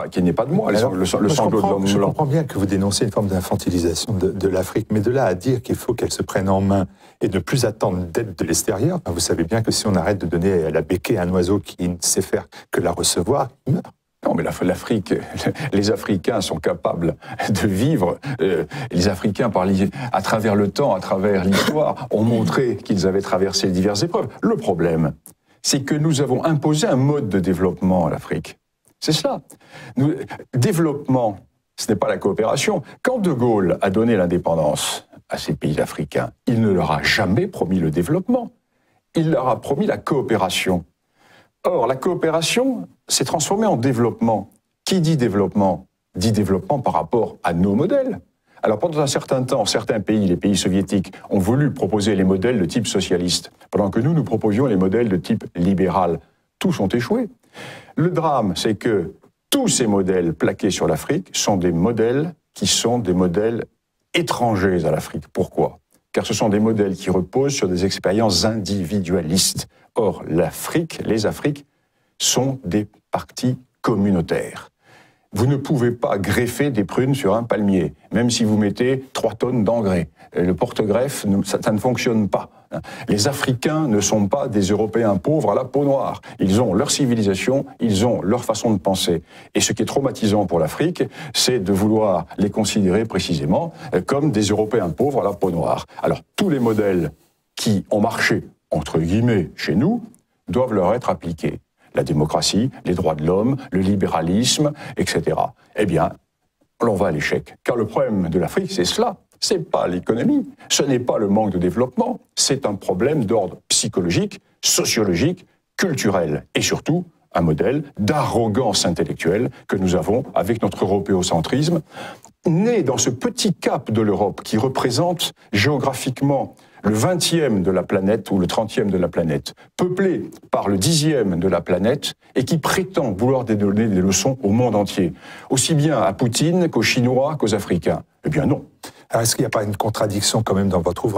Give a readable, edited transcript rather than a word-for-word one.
Qu'il n'est pas de moi, le sanglot de l'homme. Je comprends bien que vous dénoncez une forme d'infantilisation de l'Afrique, mais de là à dire qu'il faut qu'elle se prenne en main et ne plus attendre d'aide de l'extérieur, vous savez bien que si on arrête de donner la béquille à un oiseau qui ne sait faire que la recevoir, il meurt. Non, mais l'Afrique, les Africains sont capables de vivre. Les Africains, à travers le temps, à travers l'histoire, ont montré qu'ils avaient traversé diverses épreuves. Le problème, c'est que nous avons imposé un mode de développement à l'Afrique. C'est cela. Développement, ce n'est pas la coopération. Quand De Gaulle a donné l'indépendance à ces pays africains, il ne leur a jamais promis le développement. Il leur a promis la coopération. Or, la coopération s'est transformée en développement. Qui dit développement par rapport à nos modèles. Alors, pendant un certain temps, certains pays, les pays soviétiques, ont voulu proposer les modèles de type socialiste, pendant que nous proposions les modèles de type libéral. Tous ont échoué. Le drame, c'est que tous ces modèles plaqués sur l'Afrique sont des modèles qui sont des modèles étrangers à l'Afrique. Pourquoi ? Car ce sont des modèles qui reposent sur des expériences individualistes. Or, les Afriques sont des partis communautaires. Vous ne pouvez pas greffer des prunes sur un palmier, même si vous mettez 3 tonnes d'engrais. Le porte-greffe, ça ne fonctionne pas. Les Africains ne sont pas des Européens pauvres à la peau noire. Ils ont leur civilisation, ils ont leur façon de penser. Et ce qui est traumatisant pour l'Afrique, c'est de vouloir les considérer précisément comme des Européens pauvres à la peau noire. Alors, tous les modèles qui ont marché, entre guillemets, chez nous, doivent leur être appliqués. La démocratie, les droits de l'homme, le libéralisme, etc. Eh bien, on va à l'échec. Car le problème de l'Afrique, c'est cela. Ce n'est pas l'économie, ce n'est pas le manque de développement, c'est un problème d'ordre psychologique, sociologique, culturel et surtout un modèle d'arrogance intellectuelle que nous avons avec notre européocentrisme, né dans ce petit cap de l'Europe qui représente géographiquement le 20e de la planète ou le 30e de la planète, peuplé par le 10e de la planète et qui prétend vouloir donner des leçons au monde entier, aussi bien à Poutine qu'aux Chinois qu'aux Africains. Eh bien non. Alors, est-ce qu'il n'y a pas une contradiction quand même dans votre ouvrage ?